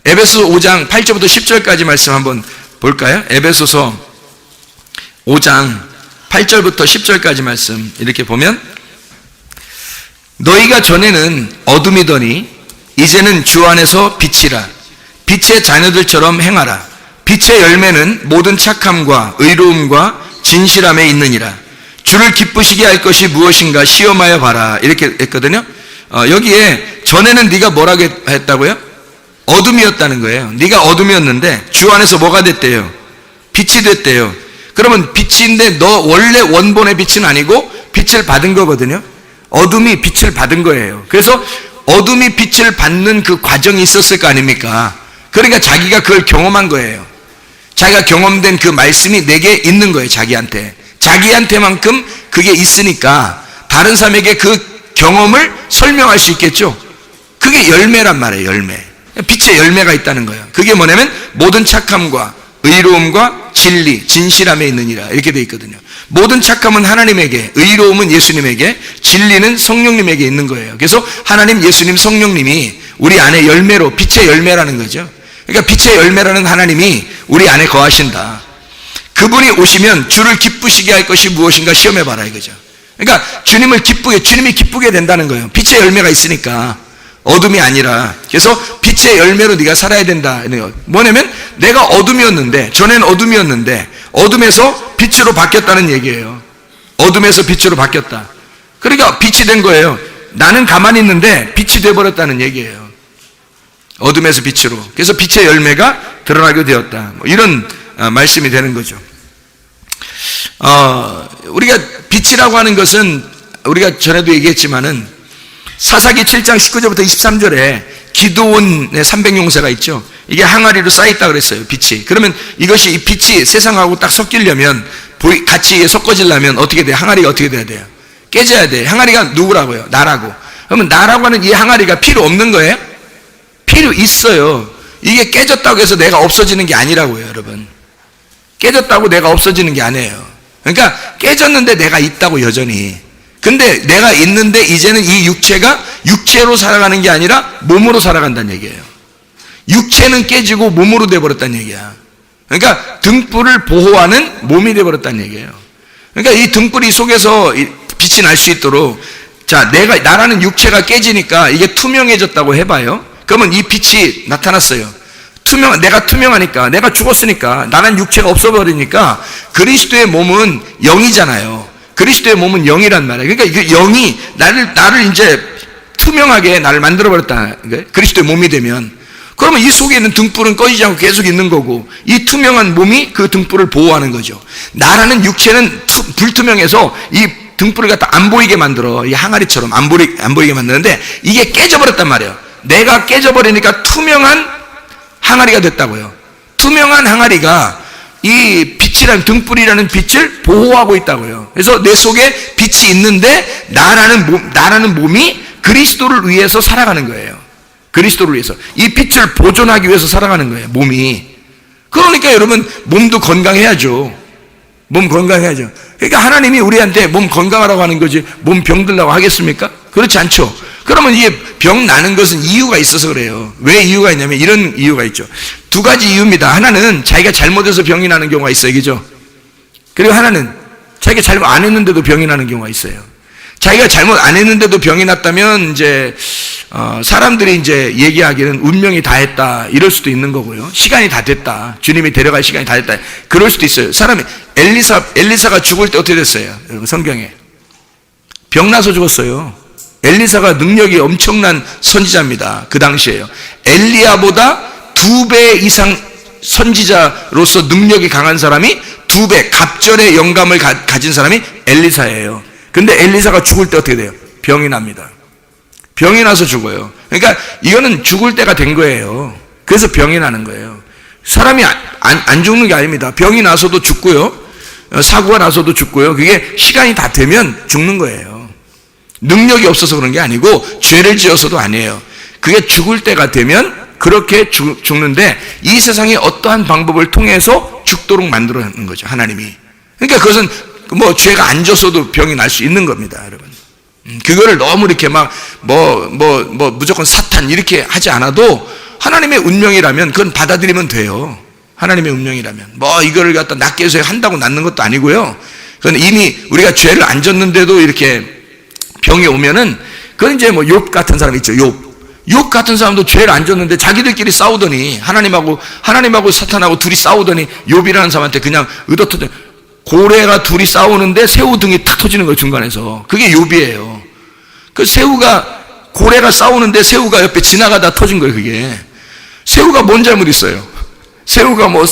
에베소서 5장 8절부터 10절까지 말씀 한번 볼까요? 에베소서 5장 8절부터 10절까지 말씀 이렇게 보면, 너희가 전에는 어둠이더니 이제는 주 안에서 빛이라. 빛의 자녀들처럼 행하라. 빛의 열매는 모든 착함과 의로움과 진실함에 있느니라. 주를 기쁘시게 할 것이 무엇인가 시험하여 봐라. 이렇게 했거든요. 여기에 전에는 네가 뭐라고 했다고요? 어둠이었다는 거예요. 네가 어둠이었는데 주 안에서 뭐가 됐대요? 빛이 됐대요. 그러면 빛인데 너 원래 원본의 빛은 아니고 빛을 받은 거거든요. 어둠이 빛을 받은 거예요. 그래서 어둠이 빛을 받는 그 과정이 있었을 거 아닙니까? 그러니까 자기가 그걸 경험한 거예요. 자기가 경험된 그 말씀이 내게 있는 거예요. 자기한테만큼 그게 있으니까 다른 사람에게 그 경험을 설명할 수 있겠죠. 그게 열매란 말이에요. 열매. 빛의 열매가 있다는 거예요. 그게 뭐냐면 모든 착함과 의로움과 진리, 진실함에 있느니라. 이렇게 돼 있거든요. 모든 착함은 하나님에게, 의로움은 예수님에게, 진리는 성령님에게 있는 거예요. 그래서 하나님, 예수님, 성령님이 우리 안에 열매로, 빛의 열매라는 거죠. 그러니까 빛의 열매라는 하나님이 우리 안에 거하신다. 그분이 오시면 주를 기쁘시게 할 것이 무엇인가 시험해봐라 이거죠. 그러니까 주님이 기쁘게 된다는 거예요. 빛의 열매가 있으니까. 어둠이 아니라. 그래서 빛의 열매로 네가 살아야 된다. 뭐냐면 내가 어둠이었는데, 전에는 어둠이었는데 어둠에서 빛으로 바뀌었다는 얘기예요. 어둠에서 빛으로 바뀌었다. 그러니까 빛이 된 거예요. 나는 가만히 있는데 빛이 돼버렸다는 얘기예요. 어둠에서 빛으로. 그래서 빛의 열매가 드러나게 되었다. 이런 말씀이 되는 거죠. 우리가 빛이라고 하는 것은 우리가 전에도 얘기했지만은 사사기 7장 19절부터 23절에 기드온의 300용사가 있죠. 이게 항아리로 쌓여있다 그랬어요. 빛이. 그러면 이것이, 이 빛이 세상하고 딱 섞이려면, 같이 섞어지려면 어떻게 돼요? 항아리가 어떻게 돼야 돼요? 깨져야 돼요. 항아리가 누구라고요? 나라고. 그러면 나라고 하는 이 항아리가 필요 없는 거예요? 필요 있어요. 이게 깨졌다고 해서 내가 없어지는 게 아니라고요, 여러분. 깨졌다고 내가 없어지는 게 아니에요. 그러니까 깨졌는데 내가 있다고 여전히. 근데 내가 있는데 이제는 이 육체가 육체로 살아가는 게 아니라 몸으로 살아간다는 얘기예요. 육체는 깨지고 몸으로 돼버렸다는 얘기야. 그러니까 등불을 보호하는 몸이 돼버렸다는 얘기예요. 그러니까 이 등불이 속에서 빛이 날 수 있도록, 자, 나라는 육체가 깨지니까 이게 투명해졌다고 해봐요. 그러면 이 빛이 나타났어요. 내가 투명하니까, 내가 죽었으니까, 나는 육체가 없어버리니까 그리스도의 몸은 영이잖아요. 그리스도의 몸은 영이란 말이에요. 그러니까 그 영이 나를 이제 투명하게 나를 만들어버렸다. 그리스도의 몸이 되면. 그러면 이 속에 있는 등불은 꺼지지 않고 계속 있는 거고, 이 투명한 몸이 그 등불을 보호하는 거죠. 나라는 육체는 불투명해서 이 등불을 갖다 안 보이게 만들어. 이 항아리처럼 안 보이게 만드는데, 이게 깨져버렸단 말이에요. 내가 깨져버리니까 투명한 항아리가 됐다고요. 투명한 항아리가 이 빛이라는, 등불이라는 빛을 보호하고 있다고요. 그래서 내 속에 빛이 있는데 나라는 몸이 그리스도를 위해서 살아가는 거예요. 그리스도를 위해서. 이 빛을 보존하기 위해서 살아가는 거예요, 몸이. 그러니까 여러분, 몸도 건강해야죠. 몸 건강해야죠. 그러니까 하나님이 우리한테 몸 건강하라고 하는 거지, 몸 병들라고 하겠습니까? 그렇지 않죠. 그러면 이게 병 나는 것은 이유가 있어서 그래요. 왜 이유가 있냐면 이런 이유가 있죠. 두 가지 이유입니다. 하나는 자기가 잘못해서 병이 나는 경우가 있어요. 그죠? 그리고 하나는 자기가 잘못 안 했는데도 병이 나는 경우가 있어요. 자기가 잘못 안 했는데도 병이 났다면 이제 사람들이 이제 얘기하기는 운명이 다 했다 이럴 수도 있는 거고요. 시간이 다 됐다. 주님이 데려갈 시간이 다 됐다. 그럴 수도 있어요. 사람이 엘리사가 죽을 때 어떻게 됐어요? 여러분 성경에 병 나서 죽었어요. 엘리사가 능력이 엄청난 선지자입니다. 그 당시에요. 엘리야보다 2배 이상 선지자로서 능력이 강한 사람이 2배 갑절의 영감을 가진 사람이 엘리사예요. 근데 엘리사가 죽을 때 어떻게 돼요? 병이 납니다. 병이 나서 죽어요. 그러니까 이거는 죽을 때가 된 거예요. 그래서 병이 나는 거예요. 사람이 안 죽는 게 아닙니다. 병이 나서도 죽고요. 사고가 나서도 죽고요. 그게 시간이 다 되면 죽는 거예요. 능력이 없어서 그런 게 아니고 죄를 지어서도 아니에요. 그게 죽을 때가 되면 그렇게 죽는데 이 세상에 어떠한 방법을 통해서 죽도록 만들어 놓는 거죠, 하나님이. 그러니까 그것은 뭐 죄가 안 졌어도 병이 날 수 있는 겁니다, 여러분. 그거를 너무 이렇게 막 무조건 사탄 이렇게 하지 않아도 하나님의 운명이라면 그건 받아들이면 돼요. 하나님의 운명이라면. 뭐 이거를 갖다 낫게 해서 한다고 낫는 것도 아니고요. 그건 이미 우리가 죄를 안 졌는데도 이렇게 병이 오면은, 그건 이제 뭐 욥 같은 사람 있죠. 욥 같은 사람도 죄를 안 졌는데 자기들끼리 싸우더니, 하나님하고 사탄하고 둘이 싸우더니 욥이라는 사람한테 그냥 의도터져, 고래가 둘이 싸우는데 새우 등이 탁 터지는 거예요, 중간에서. 그게 욥이에요. 그 고래가 싸우는데 새우가 옆에 지나가다 터진 거예요, 그게. 새우가 뭔 잘못 있어요? 새우가 뭐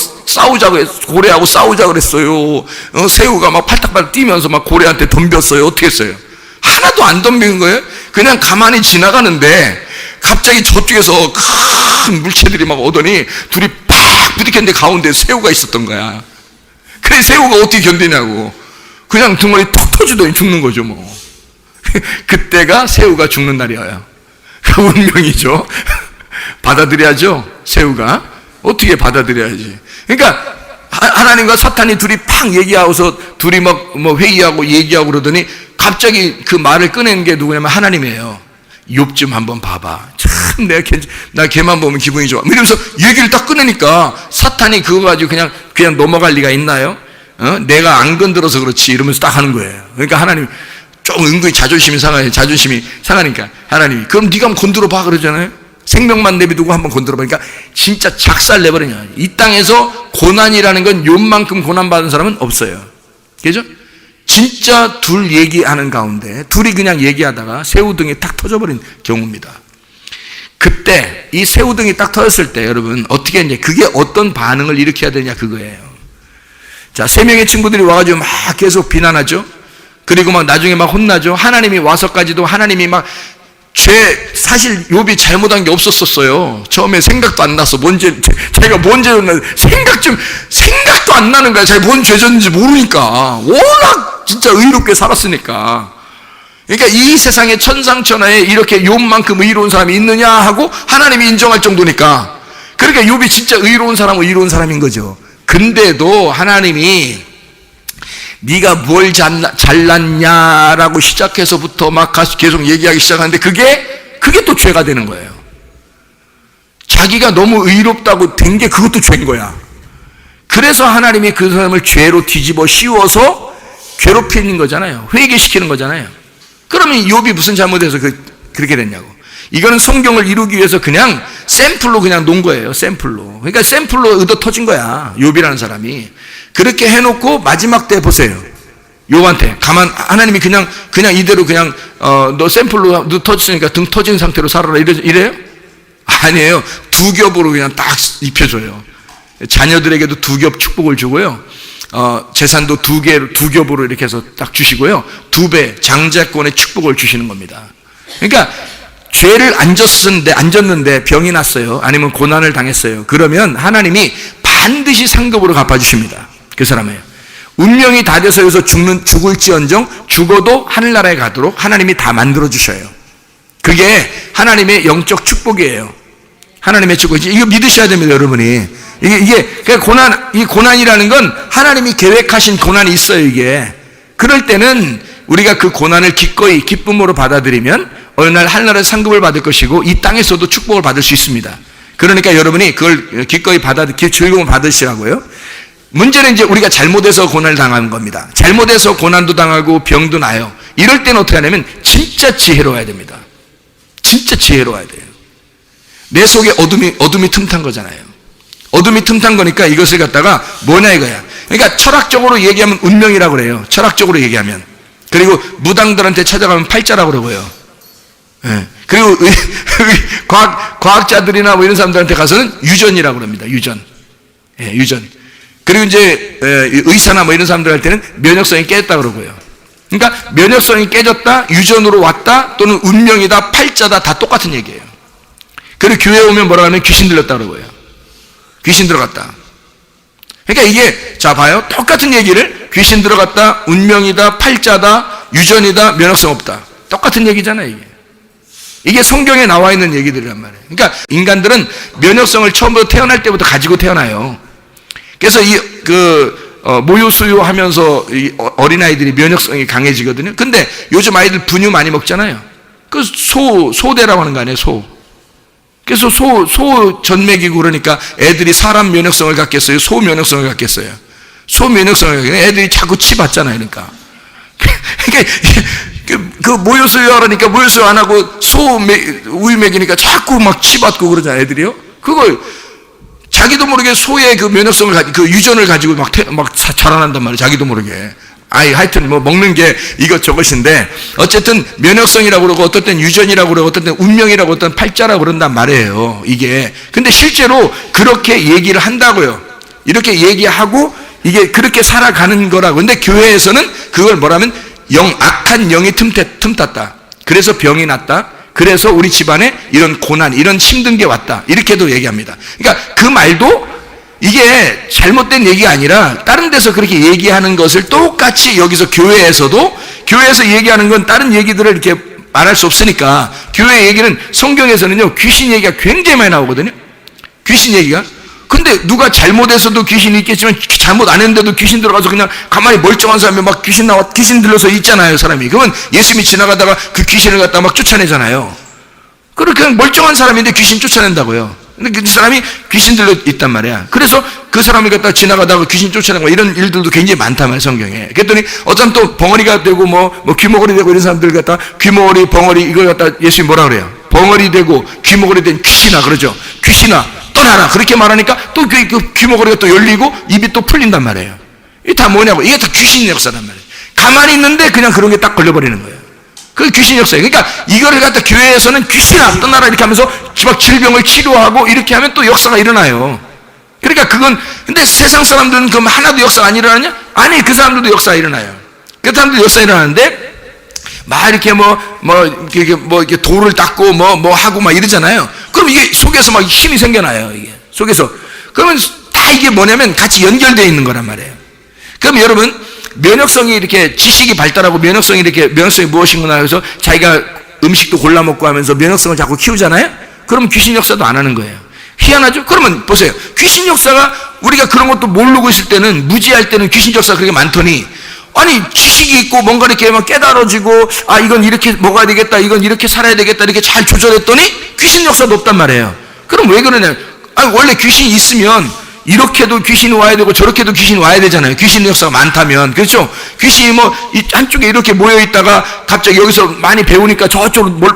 고래하고 싸우자 그랬어요. 새우가 막 팔딱팔딱 뛰면서 막 고래한테 덤볐어요. 어떻게 했어요? 하나도 안 덤비는 거예요. 그냥 가만히 지나가는데 갑자기 저쪽에서 큰 물체들이 막 오더니 둘이 팍 부딪혔는데 가운데 새우가 있었던 거야. 그래 새우가 어떻게 견디냐고. 그냥 등골이 툭 터지더니 죽는 거죠 뭐. 그때가 새우가 죽는 날이에요. 그 운명이죠. 받아들여야죠. 새우가 어떻게 받아들여야지. 그러니까 하나님과 사탄이 둘이 팍 얘기하고서 둘이 막 뭐 회의하고 얘기하고 그러더니 갑자기 그 말을 꺼낸 게 누구냐면 하나님이에요. 욥 좀 한번 봐봐. 참 나 걔만 보면 기분이 좋아. 이러면서 얘기를 딱 꺼내니까 사탄이 그거 가지고 그냥 넘어갈 리가 있나요? 내가 안 건드려서 그렇지 이러면서 딱 하는 거예요. 그러니까 하나님 좀 은근히 자존심이 상하니까 하나님이 그럼 네가 한번 건드려 봐 그러잖아요. 생명만 내비두고 한번 건드려 보니까 진짜 작살 내버리냐. 이 땅에서 고난이라는 건 욥만큼 고난받은 사람은 없어요. 그죠? 진짜 둘 얘기하는 가운데 둘이 그냥 얘기하다가 새우등이 탁 터져버린 경우입니다. 그때 이 새우등이 딱 터졌을 때 여러분 어떻게 이제 그게 어떤 반응을 일으켜야 되냐 그거예요. 자, 3명의 친구들이 와가지고 막 계속 비난하죠. 그리고 막 나중에 막 혼나죠. 하나님이 와서까지도 하나님이 막 사실 욥이 잘못한 게 없었어요. 처음에 생각도 안 났어. 자기가 뭔 죄였나 생각도 안 나는 거야. 자기가 뭔 죄졌는지 모르니까. 워낙 진짜 의롭게 살았으니까. 그러니까 이 세상에 천상천하에 이렇게 욥만큼 의로운 사람이 있느냐 하고 하나님이 인정할 정도니까. 그러니까 욥이 진짜 의로운 사람인 거죠. 근데도 하나님이 네가 뭘 잘났냐라고 시작해서부터 막 계속 얘기하기 시작하는데 그게 또 죄가 되는 거예요. 자기가 너무 의롭다고 된 게 그것도 죄인 거야. 그래서 하나님이 그 사람을 죄로 뒤집어 씌워서 괴롭히는 거잖아요. 회개시키는 거잖아요. 그러면 욥이 무슨 잘못해서 그렇게 됐냐고. 이거는 성경을 이루기 위해서 그냥 샘플로 그냥 놓은 거예요. 샘플로. 그러니까 샘플로 의도 터진 거야. 욥이라는 사람이. 그렇게 해놓고 마지막 때 보세요. 욥한테 하나님이 그냥 이대로 그냥 너 샘플로 너 터졌으니까 등 터진 상태로 살아라 이래요? 아니에요. 2겹으로 그냥 딱 입혀줘요. 자녀들에게도 2겹 축복을 주고요. 재산도 2겹으로 이렇게 해서 딱 주시고요. 2배 장자권의 축복을 주시는 겁니다. 그러니까 죄를 안 졌는데 병이 났어요. 아니면 고난을 당했어요. 그러면 하나님이 반드시 상급으로 갚아주십니다. 그 사람이에요. 운명이 다 돼서 여기서 죽을지언정 죽어도 하늘나라에 가도록 하나님이 다 만들어주셔요. 그게 하나님의 영적 축복이에요. 하나님의 축복. 이거 믿으셔야 됩니다, 여러분이. 이 고난이라는 건 하나님이 계획하신 고난이 있어요, 이게. 그럴 때는 우리가 그 고난을 기꺼이 기쁨으로 받아들이면 어느 날 하늘나라의 상급을 받을 것이고 이 땅에서도 축복을 받을 수 있습니다. 그러니까 여러분이 그걸 기꺼이 즐거움을 받으시라고요. 문제는 이제 우리가 잘못해서 고난을 당하는 겁니다. 잘못해서 고난도 당하고 병도 나요. 이럴 때는 어떻게 하냐면 진짜 지혜로워야 됩니다. 진짜 지혜로워야 돼요. 내 속에 어둠이 틈탄 거잖아요. 어둠이 틈탄 거니까 이것을 갖다가 뭐냐 이거야. 그러니까 철학적으로 얘기하면 운명이라고 그래요. 철학적으로 얘기하면. 그리고 무당들한테 찾아가면 팔자라고 그러고요. 예. 그리고 과학자들이나 뭐 이런 사람들한테 가서는 유전이라고 그럽니다. 유전. 예, 유전. 그리고 이제 의사나 뭐 이런 사람들 할 때는 면역성이 깨졌다 그러고요. 그러니까 면역성이 깨졌다, 유전으로 왔다, 또는 운명이다, 팔자다 다 똑같은 얘기예요. 그리고 교회에 오면 뭐라 하면 귀신 들렸다 그러고요. 귀신 들어갔다. 그러니까 이게 자 봐요. 똑같은 얘기를 귀신 들어갔다, 운명이다, 팔자다, 유전이다, 면역성 없다. 똑같은 얘기잖아요, 이게. 이게 성경에 나와 있는 얘기들이란 말이에요. 그러니까 인간들은 면역성을 처음부터 태어날 때부터 가지고 태어나요. 그래서 모유 수유하면서 이 어린아이들이 면역성이 강해지거든요. 근데 요즘 아이들 분유 많이 먹잖아요. 그 소대라고 하는 거 아니에요, 소. 그래서 소 전맥이고 그러니까 애들이 사람 면역성을 갖겠어요? 소 면역성을 갖겠어요? 소 면역성을 갖겠어요. 애들이 자꾸 치 받잖아요. 그러니까. 그 모유수유 하라니까 모유수유 안 하고 우유 먹이니까 자꾸 막 치 받고 그러잖아요. 애들이요. 그걸 자기도 모르게 소의 그 면역성을 그 유전을 가지고 막 자라난단 말이에요. 자기도 모르게. 하여튼 뭐 먹는 게 이것저것인데 어쨌든 면역성이라고 그러고 어떨 땐 유전이라고 그러고 어떨 땐 운명이라고 어떤 팔자라고 그런단 말이에요. 이게. 근데 실제로 그렇게 얘기를 한다고요. 이렇게 얘기하고 이게 그렇게 살아가는 거라고. 근데 교회에서는 그걸 뭐라면 악한 영이 틈탔다. 그래서 병이 났다. 그래서 우리 집안에 이런 고난, 이런 힘든 게 왔다. 이렇게도 얘기합니다. 그러니까 그 말도 이게 잘못된 얘기가 아니라 다른 데서 그렇게 얘기하는 것을 똑같이 여기서 교회에서 얘기하는 건 다른 얘기들을 이렇게 말할 수 없으니까 교회 얘기는 성경에서는요, 귀신 얘기가 굉장히 많이 나오거든요. 귀신 얘기가. 근데 누가 잘못해서도 귀신이 있겠지만 잘못 안 했는데도 귀신 들어가서 그냥 가만히 멀쩡한 사람이 막 귀신 들려서 있잖아요, 사람이. 그러면 예수님이 지나가다가 그 귀신을 갖다 막 쫓아내잖아요. 그렇게 그냥 멀쩡한 사람인데 귀신 쫓아낸다고요. 근데 그 사람이 귀신 들려 있단 말이야. 그래서 그 사람을 갖다 지나가다가 귀신 쫓아내고 이런 일들도 굉장히 많단 말이야, 성경에. 그랬더니 어떤 또 벙어리가 되고 뭐 귀머거리 되고 이런 사람들 갖다 귀머거리, 벙어리 이걸 갖다 예수님이 뭐라 그래요? 벙어리 되고 귀머거리 된 귀신아 그러죠. 귀신아 떠나라. 그렇게 말하니까 또 그 귀머거리가 또 열리고 입이 또 풀린단 말이에요. 이게 다 뭐냐고. 이게 다 귀신 역사란 말이에요. 가만히 있는데 그냥 그런 게 딱 걸려버리는 거예요. 그게 귀신 역사예요. 그러니까 이거를 갖다 교회에서는 귀신아 떠나라 이렇게 하면서 막 질병을 치료하고 이렇게 하면 또 역사가 일어나요. 그러니까 그건 근데 세상 사람들은 그럼 하나도 역사가 안 일어나냐? 아니, 그 사람들도 역사가 일어나요. 그 사람들도 역사가 일어나는데 막 이렇게 이렇게 돌을 닦고 뭐 하고 막 이러잖아요. 그럼 이게 속에서 막 힘이 생겨나요. 이게 속에서. 그러면 다 이게 뭐냐면 같이 연결되어 있는 거란 말이에요. 그럼 여러분 면역성이 이렇게 지식이 발달하고 면역성이 무엇인가 해서 자기가 음식도 골라 먹고 하면서 면역성을 자꾸 키우잖아요. 그럼 귀신 역사도 안 하는 거예요. 희한하죠? 그러면 보세요. 귀신 역사가 우리가 그런 것도 모르고 있을 때는 무지할 때는 귀신 역사가 그렇게 많더니 아니 지식이 있고 뭔가 이렇게 막 깨달아지고 이건 이렇게 먹어야 되겠다, 이건 이렇게 살아야 되겠다 이렇게 잘 조절했더니 귀신 역사도 없단 말이에요. 그럼 왜 그러냐? 원래 귀신이 있으면 이렇게도 귀신이 와야 되고 저렇게도 귀신이 와야 되잖아요. 귀신 역사가 많다면. 그렇죠? 귀신이 한쪽에 이렇게 모여 있다가 갑자기 여기서 많이 배우니까 저쪽으로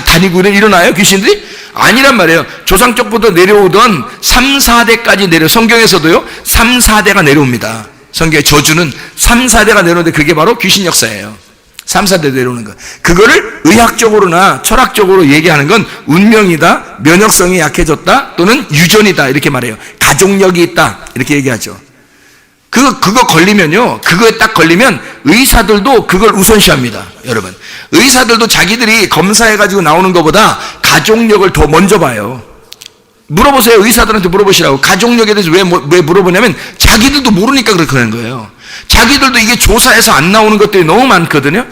다니고 일어나요? 귀신들이? 아니란 말이에요. 조상 쪽부터 내려오던 3, 4대까지 성경에서도요 3, 4대가 내려옵니다. 성경의 저주는 3, 4대가 내려오는데 그게 바로 귀신 역사예요. 3, 4대 내려오는 거. 그거를 의학적으로나 철학적으로 얘기하는 건 운명이다, 면역성이 약해졌다, 또는 유전이다 이렇게 말해요. 가족력이 있다 이렇게 얘기하죠. 그거 걸리면요, 그거에 딱 걸리면 의사들도 그걸 우선시합니다. 여러분, 의사들도 자기들이 검사해가지고 나오는 것보다 가족력을 더 먼저 봐요. 물어보세요. 의사들한테 물어보시라고. 가족력에 대해서 왜 물어보냐면 자기들도 모르니까 그렇게 하는 거예요. 자기들도 이게 조사해서 안 나오는 것들이 너무 많거든요.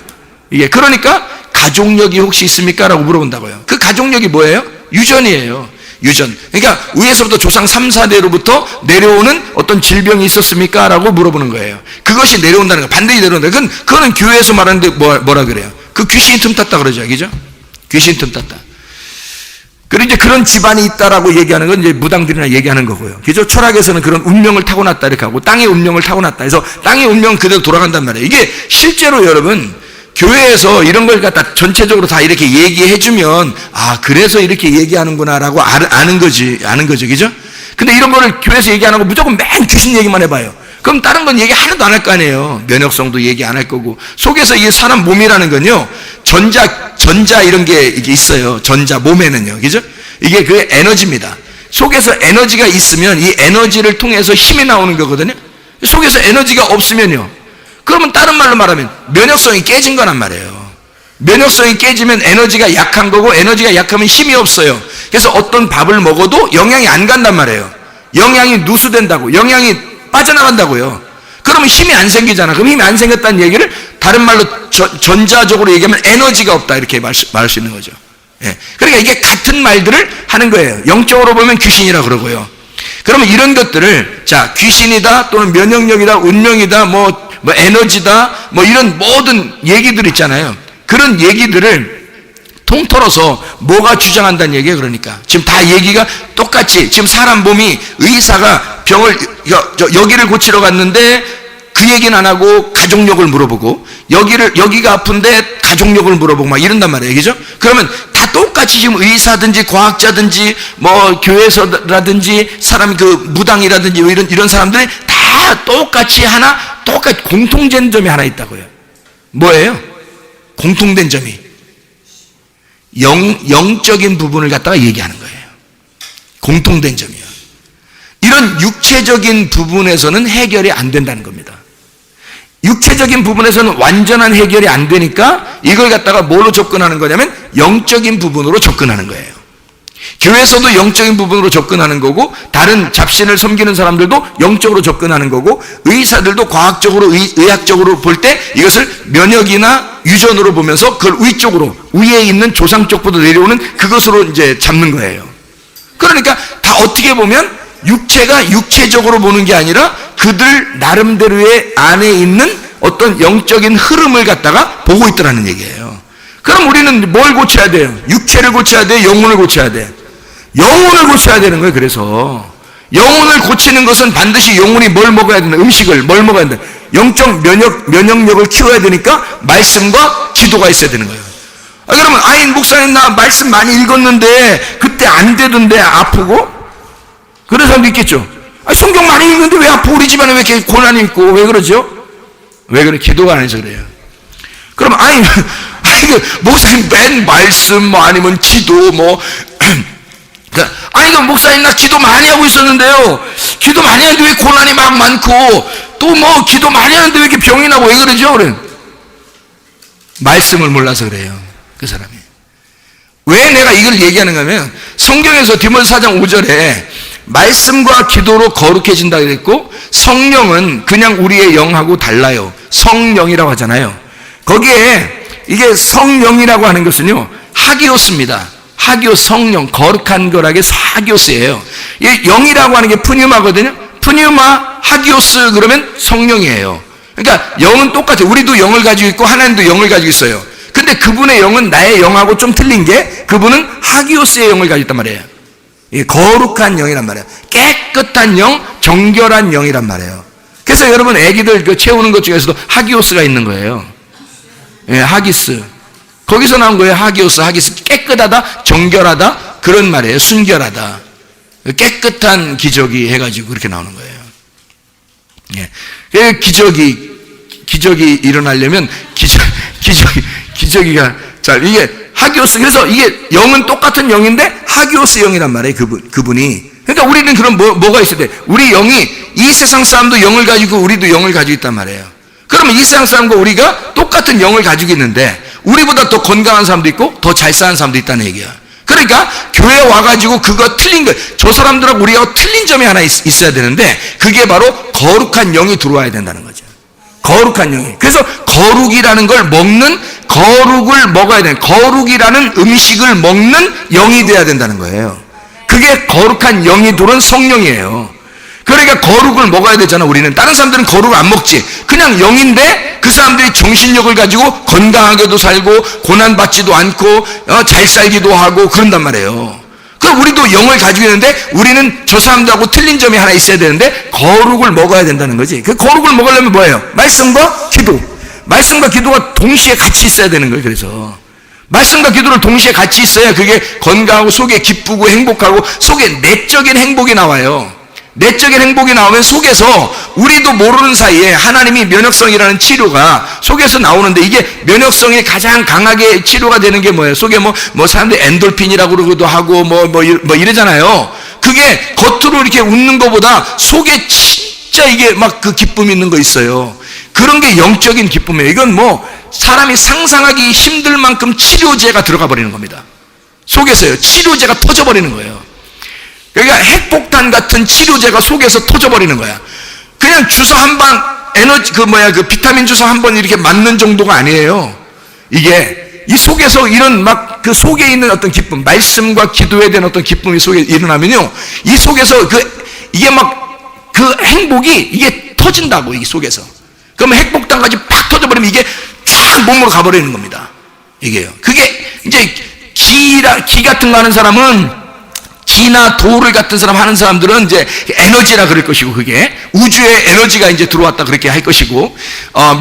이게 그러니까 가족력이 혹시 있습니까? 라고 물어본다고요. 그 가족력이 뭐예요? 유전이에요. 유전. 그러니까 위에서부터 조상 3, 4대로부터 내려오는 어떤 질병이 있었습니까? 라고 물어보는 거예요. 그것이 내려온다는 거, 반드시 내려온다. 그거는 교회에서 말하는데 뭐라 그래요? 그 귀신이 틈탔다 그러죠. 그죠? 귀신이 틈탔다. 그리고 이제 그런 집안이 있다라고 얘기하는 건 이제 무당들이나 얘기하는 거고요. 그죠? 철학에서는 그런 운명을 타고났다 이렇게 하고 땅의 운명을 타고났다. 그래서 땅의 운명은 그대로 돌아간단 말이에요. 이게 실제로 여러분 교회에서 이런 걸 갖다 전체적으로 다 이렇게 얘기해주면 그래서 이렇게 얘기하는구나라고 아는 거죠. 그죠? 근데 이런 거를 교회에서 얘기 안 하고 무조건 맨 귀신 얘기만 해봐요. 그럼 다른 건 얘기 하나도 안 할 거 아니에요. 면역성도 얘기 안 할 거고. 속에서 이 사람 몸이라는 건요, 전자 이런 게 이게 있어요. 전자 몸에는요. 그죠? 이게 그 에너지입니다. 속에서 에너지가 있으면 이 에너지를 통해서 힘이 나오는 거거든요. 속에서 에너지가 없으면요. 그러면 다른 말로 말하면 면역성이 깨진 거란 말이에요. 면역성이 깨지면 에너지가 약한 거고, 에너지가 약하면 힘이 없어요. 그래서 어떤 밥을 먹어도 영양이 안 간단 말이에요. 영양이 누수된다고, 영양이 빠져나간다고요. 그러면 힘이 안 생기잖아. 그럼 힘이 안 생겼다는 얘기를 다른 말로 전자적으로 얘기하면 에너지가 없다 이렇게 말할 수 있는 거죠. 예. 그러니까 이게 같은 말들을 하는 거예요. 영적으로 보면 귀신이라 그러고요. 그러면 이런 것들을 귀신이다 또는 면역력이다, 운명이다, 뭐 에너지다, 뭐 이런 모든 얘기들 있잖아요. 그런 얘기들을 통틀어서 뭐가 주장한다는 얘기예요. 그러니까 지금 다 얘기가 똑같이, 지금 사람 몸이, 의사가 병을 여기를 고치러 갔는데 그 얘기는 안 하고 가족력을 물어보고, 여기가 아픈데 가족력을 물어보고 막 이런단 말이에요. 그죠? 그러면 다 똑같이 지금 의사든지 과학자든지 뭐 교회에서라든지 사람 그 무당이라든지 이런 사람들이 다 똑같이 똑같이 공통된 점이 하나 있다고요. 뭐예요? 공통된 점이 영적인 부분을 갖다가 얘기하는 거예요. 공통된 점이요. 이런 육체적인 부분에서는 해결이 안 된다는 겁니다. 육체적인 부분에서는 완전한 해결이 안 되니까 이걸 갖다가 뭐로 접근하는 거냐면 영적인 부분으로 접근하는 거예요. 교회에서도 영적인 부분으로 접근하는 거고, 다른 잡신을 섬기는 사람들도 영적으로 접근하는 거고, 의사들도 과학적으로 의학적으로 볼 때 이것을 면역이나 유전으로 보면서 그걸 위쪽으로, 위에 있는 조상 쪽부터 내려오는 그것으로 이제 잡는 거예요. 그러니까 다 어떻게 보면 육체가 육체적으로 보는 게 아니라 그들 나름대로의 안에 있는 어떤 영적인 흐름을 갖다가 보고 있더라는 얘기예요. 그럼 우리는 뭘 고쳐야 돼요? 육체를 고쳐야 돼요? 영혼을 고쳐야 돼요? 영혼을 고쳐야 되는 거예요. 그래서 영혼을 고치는 것은 반드시 영혼이 뭘 먹어야 된다? 음식을 뭘 먹어야 된다? 영적 면역력을 키워야 되니까 말씀과 기도가 있어야 되는 거예요. 그러면 목사님 나 말씀 많이 읽었는데 그때 안 되던데 아프고? 그런 사람도 있겠죠. 성경 많이 읽는데 왜 아프고, 우리 집안에 왜 이렇게 고난이 있고, 왜 그러죠? 왜 그래? 기도가 안 해서 그래요. 그럼 목사님 맨 말씀 뭐 아니면 기도 뭐 그럼 목사님 나 기도 많이 하고 있었는데요, 기도 많이 하는데 왜 고난이 막 많고, 또 뭐 기도 많이 하는데 왜 이렇게 병이 나고, 왜 그러죠? 그래. 말씀을 몰라서 그래요. 그 사람이. 왜 내가 이걸 얘기하는가 하면, 성경에서 디모데 4장 5절에 말씀과 기도로 거룩해진다 그랬고, 성령은 그냥 우리의 영하고 달라요. 성령이라고 하잖아요. 거기에 이게 성령이라고 하는 것은요, 하기오스입니다. 하기오스, 성령, 거룩한 거라게 하기오스예요. 이 영이라고 하는 게 푸뉴마거든요. 푸뉴마, 하기오스 그러면 성령이에요. 그러니까 영은 똑같아요. 우리도 영을 가지고 있고 하나님도 영을 가지고 있어요. 근데 그분의 영은 나의 영하고 좀 틀린 게, 그분은 하기오스의 영을 가지고 있단 말이에요. 거룩한 영이란 말이에요. 깨끗한 영, 정결한 영이란 말이에요. 그래서 여러분 애기들 채우는 것 중에서도 하기오스가 있는 거예요. 하기스. 거기서 나온 거예요. 하기오스, 하기스. 깨끗하다, 정결하다, 그런 말이에요. 순결하다. 깨끗한 기저귀 해가지고 그렇게 나오는 거예요. 기적이 일어나려면 기저귀가, 자, 이게 하기오스. 그래서 이게 영은 똑같은 영인데 하기오스 영이란 말이에요. 그분이. 그러니까 우리는 그럼 뭐가 있어야 돼? 우리 영이, 이 세상 사람도 영을 가지고 우리도 영을 가지고 있단 말이에요. 그러면 이 세상 사람과 우리가 똑같은 영을 가지고 있는데, 우리보다 더 건강한 사람도 있고 더 잘 사는 사람도 있다는 얘기야. 그러니까 교회에 와가지고 그거 틀린 거, 저 사람들하고 우리하고 틀린 점이 하나 있어야 되는데, 그게 바로 거룩한 영이 들어와야 된다는 거죠. 거룩한 영이. 그래서 거룩이라는 걸 거룩을 먹어야 되는, 거룩이라는 음식을 먹는 영이 돼야 된다는 거예요. 그게 거룩한 영이 들어온 성령이에요. 그러니까 거룩을 먹어야 되잖아. 우리는. 다른 사람들은 거룩을 안 먹지. 그냥 영인데 그 사람들이 정신력을 가지고 건강하게도 살고 고난받지도 않고 잘 살기도 하고 그런단 말이에요. 그럼 우리도 영을 가지고 있는데, 우리는 저 사람들하고 틀린 점이 하나 있어야 되는데 거룩을 먹어야 된다는 거지. 그 거룩을 먹으려면 뭐예요? 말씀과 기도. 말씀과 기도가 동시에 같이 있어야 되는 거예요. 그래서 말씀과 기도를 동시에 같이 있어야 그게 건강하고 속에 기쁘고 행복하고 속에 내적인 행복이 나와요. 내적인 행복이 나오면 속에서 우리도 모르는 사이에 하나님이 면역성이라는 치료가 속에서 나오는데, 이게 면역성이 가장 강하게 치료가 되는 게 뭐예요? 속에 뭐 사람들이 엔돌핀이라고 그러기도 하고 뭐 이러잖아요. 그게 겉으로 이렇게 웃는 것보다 속에 진짜 이게 막 그 기쁨이 있는 거 있어요. 그런 게 영적인 기쁨이에요. 이건 뭐 사람이 상상하기 힘들 만큼 치료제가 들어가 버리는 겁니다. 속에서요. 치료제가 터져버리는 거예요. 그러니까 핵폭탄 같은 치료제가 속에서 터져버리는 거야. 그냥 주사 한 방, 그 비타민 주사 한 번 이렇게 맞는 정도가 아니에요. 이게, 이 속에서 이런 그 속에 있는 어떤 기쁨, 말씀과 기도에 대한 어떤 기쁨이 속에 일어나면요, 이 속에서 이게 그 행복이 이게 터진다고, 이 속에서. 그러면 핵폭탄까지 팍 터져버리면 이게 쫙 몸으로 가버리는 겁니다. 이게요. 그게 이제 기 같은 거 하는 사람은, 기나 도를 같은 사람 하는 사람들은 이제 에너지라 그럴 것이고, 그게 우주의 에너지가 이제 들어왔다 그렇게 할 것이고,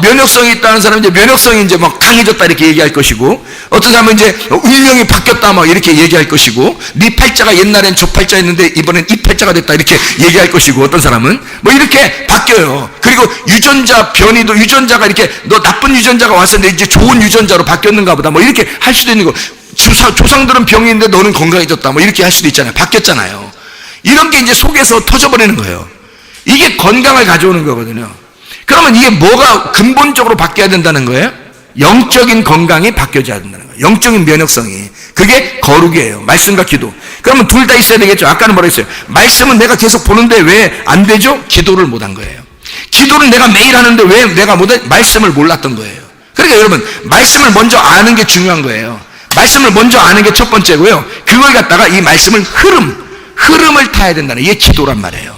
면역성이 있다는 사람은 이제 면역성이 이제 막 강해졌다 이렇게 얘기할 것이고, 어떤 사람은 이제 운명이 바뀌었다 막 이렇게 얘기할 것이고, 네 팔자가 옛날엔 저 팔자였는데 이번엔 이 팔자가 됐다 이렇게 얘기할 것이고, 어떤 사람은 뭐 이렇게 바뀌어요. 그리고 유전자 변이도, 유전자가 이렇게 너 나쁜 유전자가 왔었는데 이제 좋은 유전자로 바뀌었는가 보다 뭐 이렇게 할 수도 있는 거. 지금 조상들은 병이 있는데 너는 건강해졌다 뭐 이렇게 할 수도 있잖아요. 바뀌었잖아요. 이런 게 이제 속에서 터져버리는 거예요. 이게 건강을 가져오는 거거든요. 그러면 이게 뭐가 근본적으로 바뀌어야 된다는 거예요? 영적인 건강이 바뀌어져야 된다는 거예요. 영적인 면역성이. 그게 거룩이에요. 말씀과 기도. 그러면 둘 다 있어야 되겠죠. 아까는 뭐라 했어요? 말씀은 내가 계속 보는데 왜 안 되죠? 기도를 못 한 거예요. 기도를 내가 매일 하는데 왜 내가 말씀을 몰랐던 거예요. 그러니까 여러분, 말씀을 먼저 아는 게 중요한 거예요. 말씀을 먼저 아는 게 첫 번째고요. 그걸 갖다가 이 말씀을 흐름을 타야 된다는, 이게 기도란 말이에요.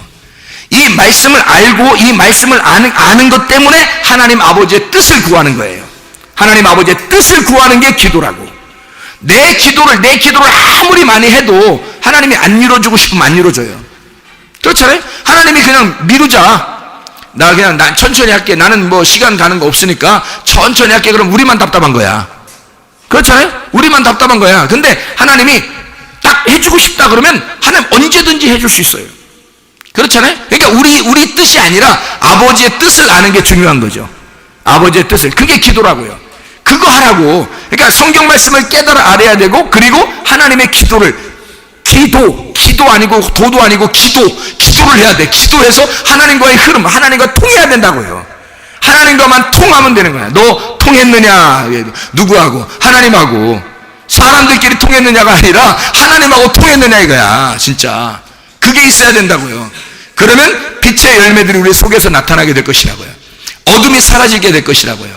이 말씀을 알고 이 말씀을 아는 것 때문에 하나님 아버지의 뜻을 구하는 거예요. 하나님 아버지의 뜻을 구하는 게 기도라고. 내 기도를 아무리 많이 해도 하나님이 안 이루어주고 싶으면 안 이루어져요. 그렇잖아요? 하나님이 그냥 미루자. 나 천천히 할게. 나는 뭐 시간 가는 거 없으니까 천천히 할게. 그럼 우리만 답답한 거야. 그렇잖아요? 우리만 답답한 거야. 근데 하나님이 딱 해주고 싶다 그러면 하나님 언제든지 해줄 수 있어요. 그렇잖아요? 그러니까 우리 뜻이 아니라 아버지의 뜻을 아는 게 중요한 거죠. 아버지의 뜻을. 그게 기도라고요. 그거 하라고. 그러니까 성경 말씀을 깨달아 알아야 되고, 그리고 하나님의 기도를, 기도 아니고 도도 아니고 기도를 해야 돼. 기도해서 하나님과의 흐름, 하나님과 통해야 된다고요. 하나님과만 통하면 되는 거야. 너 통했느냐? 누구하고? 하나님하고. 사람들끼리 통했느냐가 아니라 하나님하고 통했느냐 이거야. 진짜 그게 있어야 된다고요. 그러면 빛의 열매들이 우리 속에서 나타나게 될 것이라고요. 어둠이 사라지게 될 것이라고요.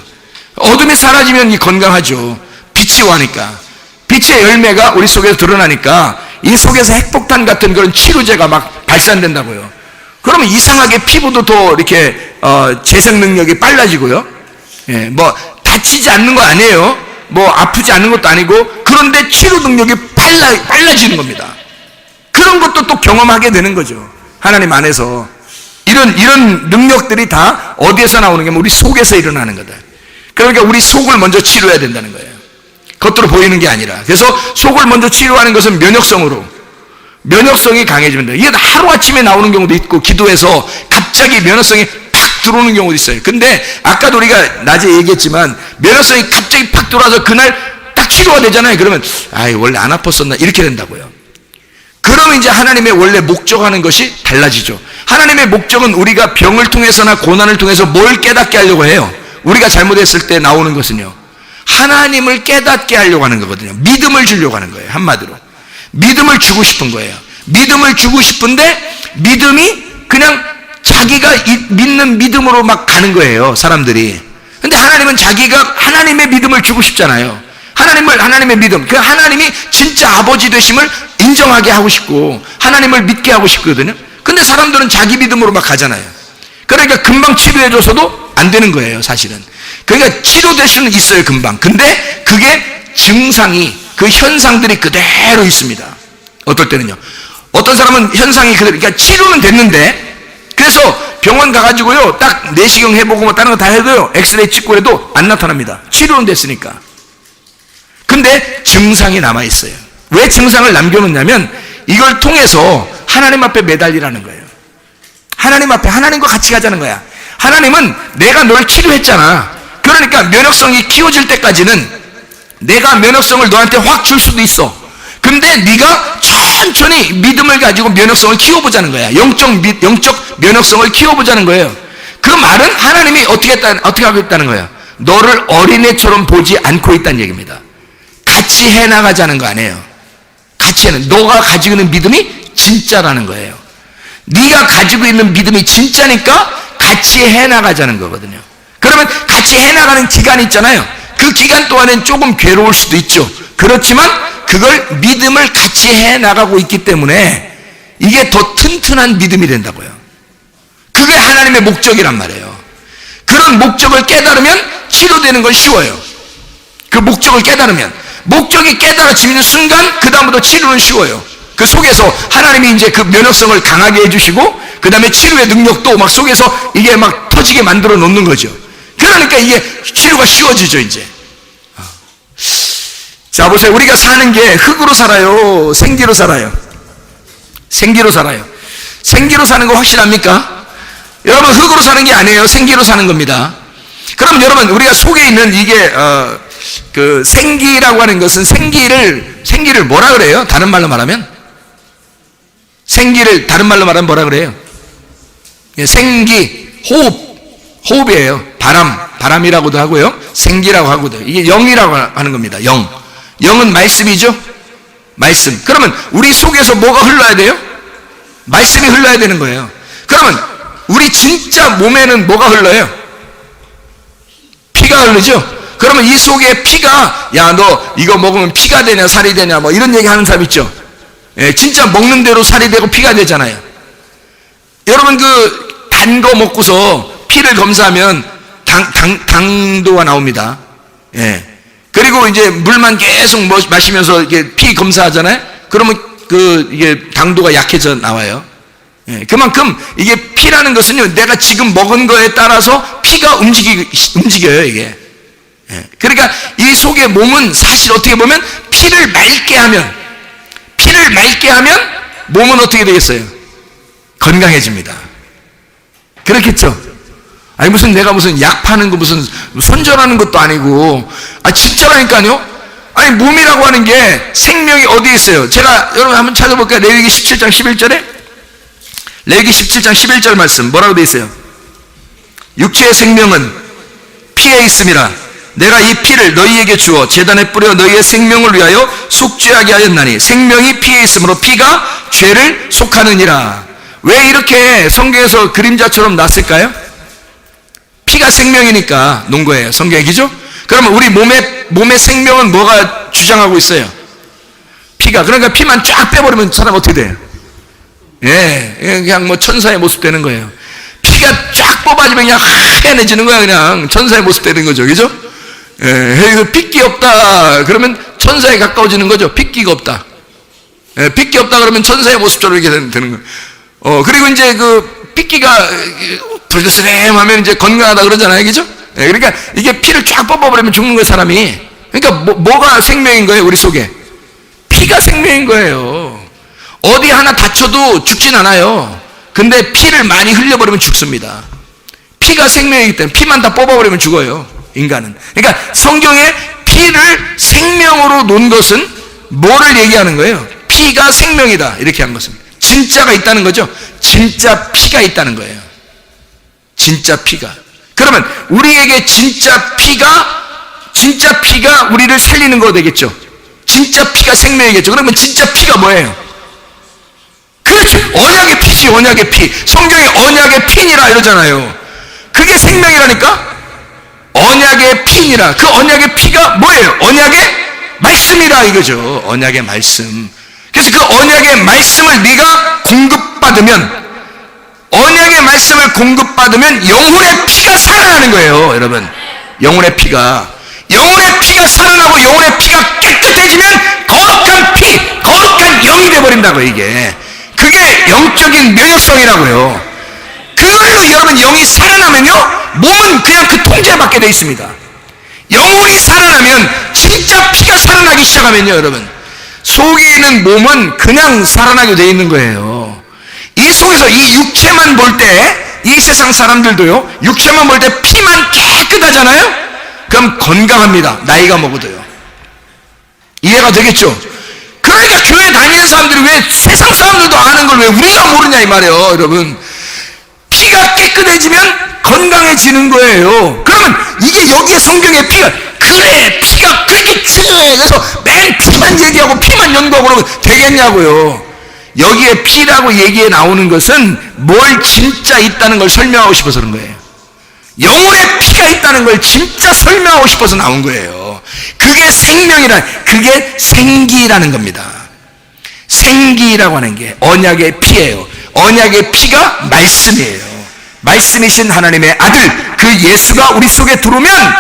어둠이 사라지면 건강하죠. 빛이 와니까. 빛의 열매가 우리 속에서 드러나니까 이 속에서 핵폭탄 같은 그런 치료제가 막 발산된다고요. 그러면 이상하게 피부도 더 이렇게 재생 능력이 빨라지고요. 예, 뭐 다치지 않는 거 아니에요. 뭐 아프지 않는 것도 아니고, 그런데 치료 능력이 빨라지는 겁니다. 그런 것도 또 경험하게 되는 거죠. 하나님 안에서 이런 능력들이 다 어디에서 나오는 게 우리 속에서 일어나는 거다. 그러니까 우리 속을 먼저 치료해야 된다는 거예요. 겉으로 보이는 게 아니라. 그래서 속을 먼저 치료하는 것은 면역성이 강해집니다. 이게 하루아침에 나오는 경우도 있고, 기도해서 갑자기 면역성이 팍 들어오는 경우도 있어요. 근데 아까도 우리가 낮에 얘기했지만 면역성이 갑자기 팍 들어와서 그날 딱 치료가 되잖아요. 그러면 원래 안 아팠었나 이렇게 된다고요. 그러면 이제 하나님의 원래 목적하는 것이 달라지죠. 하나님의 목적은 우리가 병을 통해서나 고난을 통해서 뭘 깨닫게 하려고 해요. 우리가 잘못했을 때 나오는 것은요, 하나님을 깨닫게 하려고 하는 거거든요. 믿음을 주려고 하는 거예요. 한마디로 믿음을 주고 싶은 거예요. 믿음을 주고 싶은데 믿음이 그냥 자기가 믿는 믿음으로 막 가는 거예요, 사람들이. 근데 하나님은 자기가 하나님의 믿음을 주고 싶잖아요. 하나님의 믿음, 그 하나님이 진짜 아버지 되심을 인정하게 하고 싶고 하나님을 믿게 하고 싶거든요. 근데 사람들은 자기 믿음으로 막 가잖아요. 그러니까 금방 치료해줘서도 안 되는 거예요, 사실은. 그러니까 치료될 수는 있어요, 금방. 근데 그게 증상이, 그 현상들이 그대로 있습니다. 어떨 때는요, 어떤 사람은 현상이 그대로, 그러니까 치료는 됐는데, 그래서 병원 가가지고요, 딱 내시경 해보고 뭐 다른 거 다 해도요, 엑스레이 찍고 해도 안 나타납니다. 치료는 됐으니까. 근데 증상이 남아있어요. 왜 증상을 남겨놓냐면 이걸 통해서 하나님 앞에 매달리라는 거예요. 하나님 앞에, 하나님과 같이 가자는 거야. 하나님은 내가 널 치료했잖아. 그러니까 면역성이 키워질 때까지는 내가 면역성을 너한테 확 줄 수도 있어. 근데 네가 천천히 믿음을 가지고 면역성을 키워보자는 거야. 영적 면역성을 키워보자는 거예요. 그 말은 하나님이 어떻게 하고 있다는 거야. 너를 어린애처럼 보지 않고 있다는 얘기입니다. 같이 해나가자는 거 아니에요. 같이 너가 가지고 있는 믿음이 진짜라는 거예요. 네가 가지고 있는 믿음이 진짜니까 같이 해나가자는 거거든요. 그러면 같이 해나가는 기간이 있잖아요. 그 기간 동안엔 조금 괴로울 수도 있죠. 그렇지만 그걸 믿음을 같이 해나가고 있기 때문에 이게 더 튼튼한 믿음이 된다고요. 그게 하나님의 목적이란 말이에요. 그런 목적을 깨달으면 치료되는 건 쉬워요. 그 목적을 깨달으면 목적이 깨달아지는 순간 그 다음부터 치료는 쉬워요. 그 속에서 하나님이 이제 그 면역성을 강하게 해주시고 그 다음에 치료의 능력도 막 속에서 이게 막 터지게 만들어 놓는 거죠. 그러니까 이게 치료가 쉬워지죠 이제. 자 보세요. 우리가 사는 게 흙으로 살아요, 생기로 살아요? 생기로 살아요. 생기로 사는 거 확실합니까? 여러분 흙으로 사는 게 아니에요. 생기로 사는 겁니다. 그럼 여러분 우리가 속에 있는 이게 그 생기라고 하는 것은 생기를 뭐라 그래요? 다른 말로 말하면 생기를 다른 말로 말하면 뭐라 그래요? 생기, 호흡이에요. 바람이라고도 하고요. 생기라고 하고도. 이게 영이라고 하는 겁니다. 영은 말씀이죠. 말씀. 그러면 우리 속에서 뭐가 흘러야 돼요? 말씀이 흘러야 되는 거예요. 그러면 우리 진짜 몸에는 뭐가 흘러요? 피가 흐르죠. 그러면 이 속에 피가 야 너 이거 먹으면 피가 되냐 살이 되냐 뭐 이런 얘기 하는 사람 있죠. 예, 진짜 먹는 대로 살이 되고 피가 되잖아요. 여러분 그 단 거 먹고서 피를 검사하면 당도가 나옵니다. 예. 그리고 이제 물만 계속 마시면서 이게 피 검사하잖아요. 그러면 그 이게 당도가 약해져 나와요. 예. 그만큼 이게 피라는 것은요, 내가 지금 먹은 거에 따라서 피가 움직여요 이게. 예. 그러니까 이 속의 몸은 사실 어떻게 보면 피를 맑게 하면 몸은 어떻게 되겠어요? 건강해집니다. 그렇겠죠? 아니 무슨 내가 무슨 약 파는 거 무슨 손절하는 것도 아니고 진짜라니까요. 아니 몸이라고 하는 게 생명이 어디에 있어요? 제가 여러분 한번 찾아볼까요? 레위기 17장 11절에 레위기 17장 11절 말씀 뭐라고 되어 있어요? 육체의 생명은 피에 있음이라 내가 이 피를 너희에게 주어 제단에 뿌려 너희의 생명을 위하여 속죄하게 하였나니 생명이 피에 있으므로 피가 죄를 속하느니라. 왜 이렇게 성경에서 그림자처럼 놨을까요? 피가 생명이니까 놓은 거예요. 성경의 기죠? 그러면 우리 몸의 생명은 뭐가 주장하고 있어요? 피가. 그러니까 피만 쫙 빼버리면 사람 어떻게 돼요? 예, 그냥 뭐 천사의 모습 되는 거예요. 피가 쫙 뽑아지면 그냥 하얘내지는 거야. 그냥 천사의 모습 되는 거죠. 그죠? 예, 핏기 없다. 그러면 천사에 가까워지는 거죠. 핏기가 없다. 예, 핏기 없다 그러면 천사의 모습처럼 이렇게 되는 거예요. 그리고 이제 그 핏기가 불그스름하면 이제 건강하다 그러잖아요. 그죠? 예, 그러니까 이게 피를 쫙 뽑아버리면 죽는 거예요, 사람이. 그러니까 뭐가 생명인 거예요, 우리 속에? 피가 생명인 거예요. 어디 하나 다쳐도 죽진 않아요. 근데 피를 많이 흘려버리면 죽습니다. 피가 생명이기 때문에 피만 다 뽑아버리면 죽어요, 인간은. 그러니까 성경에 피를 생명으로 놓은 것은 뭐를 얘기하는 거예요? 피가 생명이다 이렇게 한 것은 진짜가 있다는 거죠. 진짜 피가 있다는 거예요. 진짜 피가. 그러면 우리에게 진짜 피가 우리를 살리는 거 되겠죠. 진짜 피가 생명이겠죠. 그러면 진짜 피가 뭐예요? 그렇죠. 언약의 피지. 언약의 피. 성경에 언약의 피니라 이러잖아요. 그게 생명이라니까. 언약의 피니라. 그 언약의 피가 뭐예요? 언약의 말씀이라 이거죠. 언약의 말씀. 그래서 그 언약의 말씀을 네가 공급받으면, 언약의 말씀을 공급받으면 영혼의 피가 살아나는 거예요. 여러분, 영혼의 피가 살아나고 영혼의 피가 깨끗해지면 거룩한 영이 돼버린다고. 이게 그게 영적인 면역성이라고요. 그걸로 여러분 영이 살아나면요, 몸은 그냥 그 통제받게 돼 있습니다. 영혼이 살아나면, 진짜 피가 살아나기 시작하면요, 여러분, 속에 있는 몸은 그냥 살아나게 돼 있는 거예요. 이 속에서 이 육체만 볼 때, 이 세상 사람들도요, 육체만 볼 때 피만 깨끗하잖아요? 그럼 건강합니다. 나이가 먹어도요. 이해가 되겠죠? 그러니까 교회 다니는 사람들이 왜 세상 사람들도 아는 걸 왜 우리가 모르냐 이 말이에요, 여러분. 피가 깨끗해지면 건강해지는 거예요. 그러면 이게 여기에 성경에 피가, 그래 피가 그렇게 중요해. 그래서 맨 피만 얘기하고 피만 연구하고 그러면 되겠냐고요. 여기에 피라고 얘기해 나오는 것은 뭘 진짜 있다는 걸 설명하고 싶어서 그런 거예요. 영혼의 피가 있다는 걸 진짜 설명하고 싶어서 나온 거예요. 그게 그게 생기라는 겁니다. 생기라고 하는 게 언약의 피예요. 언약의 피가 말씀이에요. 말씀이신 하나님의 아들, 그 예수가 우리 속에 들어오면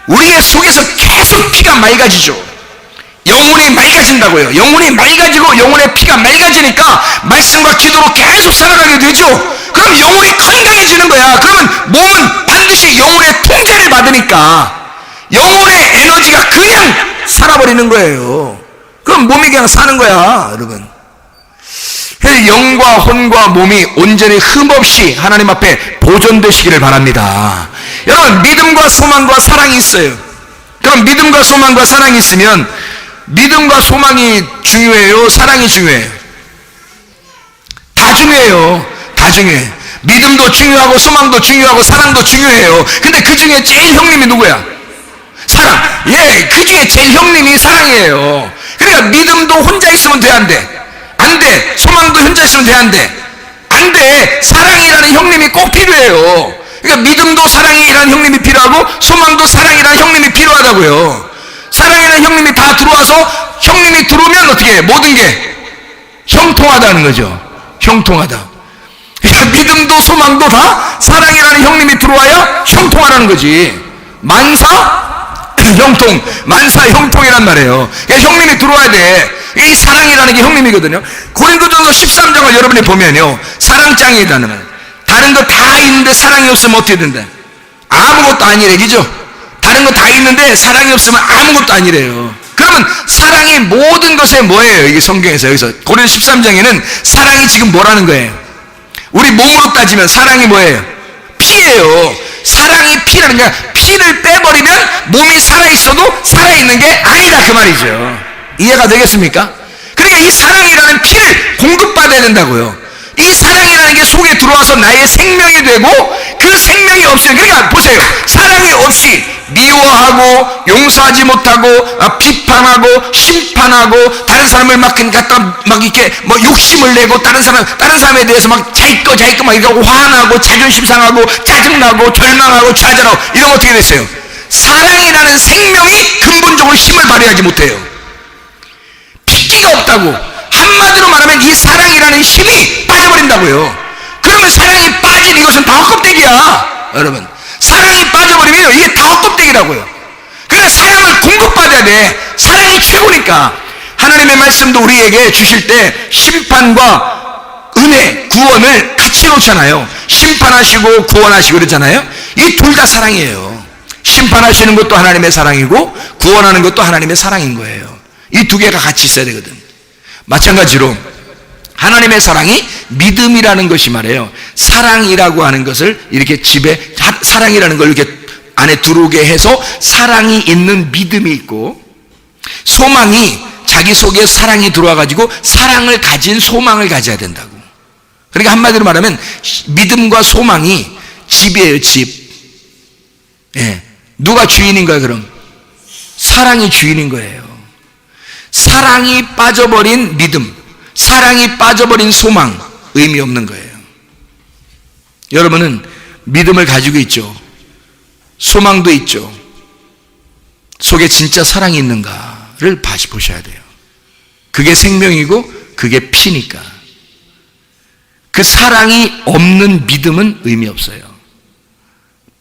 우리의 속에서 계속 피가 맑아지죠. 영혼이 맑아진다고요. 영혼이 맑아지고 영혼의 피가 맑아지니까 말씀과 기도로 계속 살아가게 되죠. 그럼 영혼이 건강해지는 거야. 그러면 몸은 반드시 영혼의 통제를 받으니까 영혼의 에너지가 그냥 살아버리는 거예요. 그럼 몸이 그냥 사는 거야, 여러분. 그래서 영과 혼과 몸이 온전히 흠없이 하나님 앞에 보존되시기를 바랍니다. 여러분, 믿음과 소망과 사랑이 있어요. 그럼 믿음과 소망과 사랑이 있으면 믿음과 소망이 중요해요? 사랑이 중요해요? 다 중요해요. 다 중요해요. 믿음도 중요하고 소망도 중요하고 사랑도 중요해요. 근데 그 중에 제일 형님이 누구야? 사랑. 예, 그 중에 제일 형님이 사랑이에요. 그러니까 믿음도 혼자 있으면 돼, 안 돼? 안 돼. 소망도 혼자 있으면 돼, 안 돼? 안 돼. 사랑이라는 형님이 꼭 필요해요. 그러니까 믿음도 사랑이라는 형님이 필요하고 소망도 사랑이라는 형님이 필요하다고요. 사랑이라는 형님이 다 들어와서 형님이 들어오면 어떻게 해? 모든 게 형통하다는 거죠. 형통하다. 그러니까 믿음도 소망도 다 사랑이라는 형님이 들어와야 형통하라는 거지. 만사 형통, 만사 형통이란 말이에요. 그러니까 형님이 들어와야 돼. 이 사랑이라는 게 형님이거든요. 고린도전서 13장을 여러분이 보면요, 사랑장이라는 말. 다른 거 다 있는데 사랑이 없으면 어떻게 된다? 아무것도 아니래, 그죠? 다른 거 다 있는데 사랑이 없으면 아무것도 아니래요. 그러면 사랑이 모든 것에 뭐예요? 이게 성경에서 여기서 고린도 13장에는 사랑이 지금 뭐라는 거예요? 우리 몸으로 따지면 사랑이 뭐예요? 피예요. 사랑이 피라는 게, 피를 빼버리면 몸이 살아있어도 살아있는 게 아니다, 그 말이죠. 이해가 되겠습니까? 그러니까 이 사랑이라는 피를 공급받아야 된다고요. 이 사랑이라는 게 속에 들어와서 나의 생명이 되고, 그 생명이 없으면, 그러니까 보세요, 사랑이 없이 미워하고 용서하지 못하고 비판하고 심판하고 다른 사람을 막 이렇게 뭐 욕심을 내고 다른 사람에 대해서 막 자기 거 막 이러고 화나고 자존심 상하고 짜증나고 절망하고 좌절하고 이런 거 어떻게 됐어요? 사랑이라는 생명이 근본적으로 힘을 발휘하지 못해요. 핏기가 없다고. 한마디로 말하면 이 사랑이라는 힘이 빠져버린다고요. 그러면 사랑이 빠진 이것은 다 헛껍데기야, 여러분. 사랑이 빠져버리면 이게 다 헛껍데기라고요. 그러니까 사랑을 공급받아야 돼. 사랑이 최고니까. 하나님의 말씀도 우리에게 주실 때 심판과 은혜, 구원을 같이 놓잖아요. 심판하시고 구원하시고 그러잖아요. 이 둘 다 사랑이에요. 심판하시는 것도 하나님의 사랑이고 구원하는 것도 하나님의 사랑인 거예요. 이 두 개가 같이 있어야 되거든. 마찬가지로 하나님의 사랑이 믿음이라는 것이 말이에요. 사랑이라고 하는 것을 이렇게 집에, 사랑이라는 걸 이렇게 안에 들어오게 해서 사랑이 있는 믿음이 있고, 소망이 자기 속에 사랑이 들어와가지고 사랑을 가진 소망을 가져야 된다고. 그러니까 한마디로 말하면 믿음과 소망이 집이에요, 집. 예. 누가 주인인 거야, 그럼? 사랑이 주인인 거예요. 사랑이 빠져버린 믿음, 사랑이 빠져버린 소망, 의미 없는 거예요. 여러분은 믿음을 가지고 있죠. 소망도 있죠. 속에 진짜 사랑이 있는가를 다시 보셔야 돼요. 그게 생명이고 그게 피니까. 그 사랑이 없는 믿음은 의미 없어요.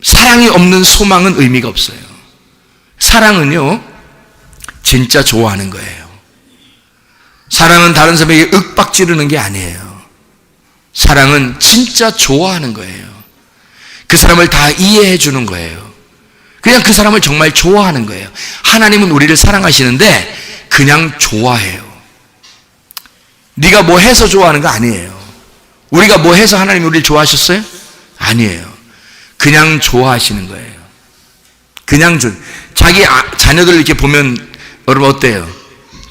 사랑이 없는 소망은 의미가 없어요. 사랑은요, 진짜 좋아하는 거예요. 사랑은 다른 사람에게 윽박 지르는 게 아니에요. 사랑은 진짜 좋아하는 거예요. 그 사람을 다 이해해 주는 거예요. 그냥 그 사람을 정말 좋아하는 거예요. 하나님은 우리를 사랑하시는데 그냥 좋아해요. 네가 뭐 해서 좋아하는 거 아니에요. 우리가 뭐 해서 하나님이 우리를 좋아하셨어요? 아니에요. 그냥 좋아하시는 거예요. 그냥 자기 자녀들 이렇게 보면 여러분 어때요?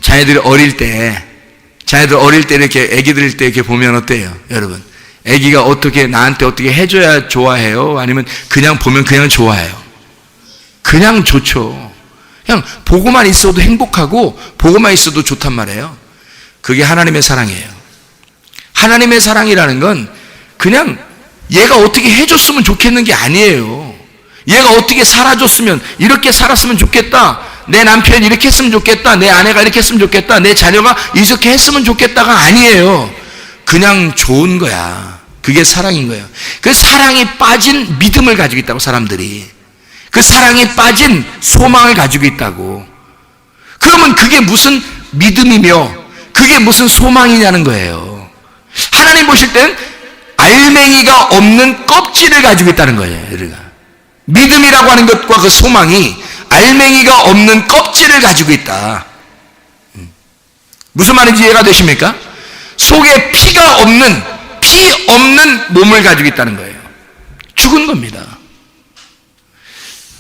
자녀들 어릴 때 이렇게 애기들 때 이렇게 보면 어때요? 여러분, 애기가 어떻게 나한테 어떻게 해줘야 좋아해요? 아니면 그냥 보면 그냥 좋아해요? 그냥 좋죠. 그냥 보고만 있어도 행복하고 보고만 있어도 좋단 말이에요. 그게 하나님의 사랑이에요. 하나님의 사랑이라는 건 그냥 얘가 어떻게 해줬으면 좋겠는 게 아니에요. 얘가 어떻게 살아줬으면, 이렇게 살았으면 좋겠다, 내 남편이 이렇게 했으면 좋겠다, 내 아내가 이렇게 했으면 좋겠다, 내 자녀가 이렇게 했으면 좋겠다가 아니에요. 그냥 좋은 거야. 그게 사랑인 거예요. 그 사랑이 빠진 믿음을 가지고 있다고, 사람들이. 그 사랑이 빠진 소망을 가지고 있다고. 그러면 그게 무슨 믿음이며 그게 무슨 소망이냐는 거예요. 하나님 보실 땐 알맹이가 없는 껍질을 가지고 있다는 거예요. 우리가 믿음이라고 하는 것과 그 소망이 알맹이가 없는 껍질을 가지고 있다. 무슨 말인지 이해가 되십니까? 속에 피 없는 몸을 가지고 있다는 거예요. 죽은 겁니다.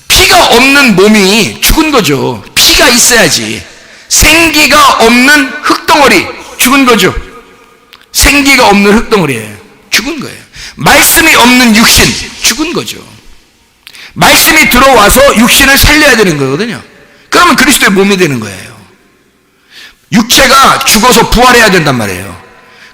피가 없는 몸이 죽은 거죠. 피가 있어야지. 생기가 없는 흙덩어리, 죽은 거죠. 생기가 없는 흙덩어리예요. 죽은 거예요. 말씀이 없는 육신, 죽은 거죠. 말씀이 들어와서 육신을 살려야 되는 거거든요. 그러면 그리스도의 몸이 되는 거예요. 육체가 죽어서 부활해야 된단 말이에요.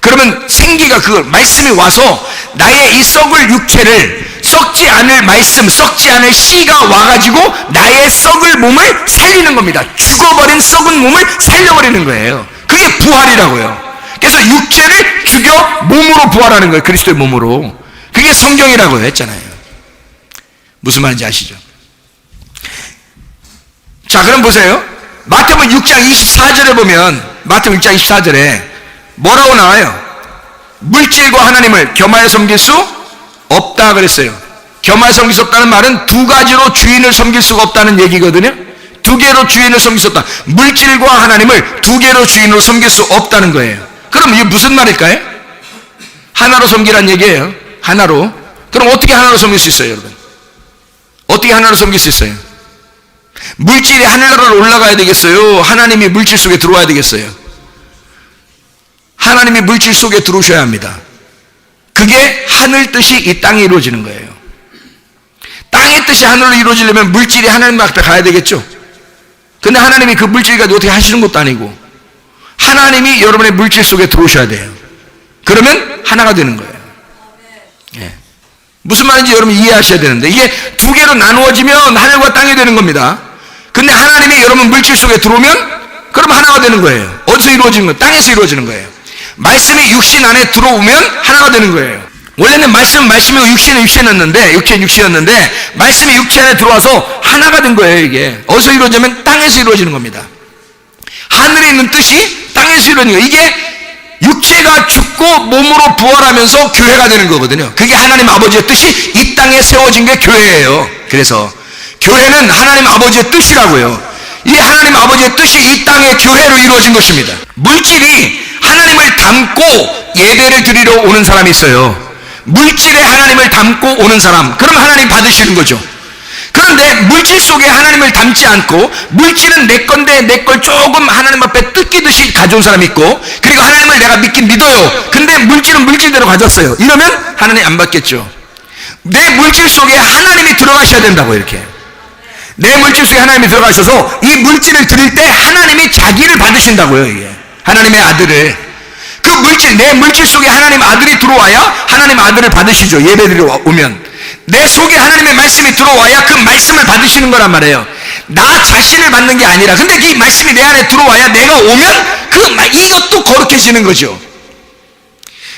그러면 생기가 말씀이 와서 나의 이 썩을 육체를 썩지 않을 말씀, 썩지 않을 씨가 와가지고 나의 썩을 몸을 살리는 겁니다. 죽어버린 썩은 몸을 살려버리는 거예요. 그게 부활이라고요. 그래서 육체를 죽여 몸으로 부활하는 거예요. 그리스도의 몸으로. 그게 성경이라고 했잖아요. 무슨 말인지 아시죠? 자, 그럼 보세요. 마태복음 6장 24절에 보면 마태복음 6장 24절에 뭐라고 나와요? 물질과 하나님을 겸하여 섬길 수 없다 그랬어요. 겸하여 섬길 수 없다는 말은 두 가지로 주인을 섬길 수가 없다는 얘기거든요. 두 개로 주인을 섬길 수 없다. 물질과 하나님을 두 개로 주인으로 섬길 수 없다는 거예요. 그럼 이게 무슨 말일까요? 하나로 섬기란 얘기예요. 하나로. 그럼 어떻게 하나로 섬길 수 있어요, 여러분? 어떻게 하나로 섬길 수 있어요? 물질이 하늘나라로 올라가야 되겠어요? 하나님이 물질 속에 들어와야 되겠어요? 하나님이 물질 속에 들어오셔야 합니다. 그게 하늘 뜻이 이 땅에 이루어지는 거예요. 땅의 뜻이 하늘로 이루어지려면 물질이 하나님 앞에 가야 되겠죠? 근데 하나님이 그 물질 가지고 어떻게 하시는 것도 아니고 하나님이 여러분의 물질 속에 들어오셔야 돼요. 그러면 하나가 되는 거예요. 예. 무슨 말인지 여러분 이해하셔야 되는데 이게 두 개로 나누어지면 하늘과 땅이 되는 겁니다. 근데 하나님이 여러분 물질 속에 들어오면 그럼 하나가 되는 거예요. 어디서 이루어지는 거예요? 땅에서 이루어지는 거예요. 말씀이 육신 안에 들어오면 하나가 되는 거예요. 원래는 말씀은 말씀이고 육신은 육신이었는데 말씀이 육신 안에 들어와서 하나가 된 거예요. 이게 어디서 이루어지면 땅에서 이루어지는 겁니다. 하늘에 있는 뜻이 땅에서 이루어지는 거예요. 이게 육체가 죽고 몸으로 부활하면서 교회가 되는 거거든요. 그게 하나님 아버지의 뜻이 이 땅에 세워진 게 교회예요. 그래서 교회는 하나님 아버지의 뜻이라고요. 이 하나님 아버지의 뜻이 이 땅의 교회로 이루어진 것입니다. 물질이 하나님을 담고 예배를 드리러 오는 사람이 있어요. 물질에 하나님을 담고 오는 사람, 그럼 하나님 받으시는 거죠. 그런데 물질 속에 하나님을 담지 않고 물질은 내 건데 내 걸 조금 하나님 앞에 뜯기듯이 가져온 사람이 있고, 그리고 하나님을 내가 믿긴 믿어요. 근데 물질은 물질대로 가졌어요. 이러면 하나님 안 받겠죠. 내 물질 속에 하나님이 들어가셔야 된다고. 이렇게 내 물질 속에 하나님이 들어가셔서 이 물질을 드릴 때 하나님이 자기를 받으신다고요. 이게 하나님의 아들을, 그 물질, 내 물질 속에 하나님 아들이 들어와야 하나님 아들을 받으시죠. 예배드리러 오면 내 속에 하나님의 말씀이 들어와야 그 말씀을 받으시는 거란 말이에요. 나 자신을 받는 게 아니라, 근데 이 말씀이 내 안에 들어와야 내가 오면 이것도 거룩해지는 거죠.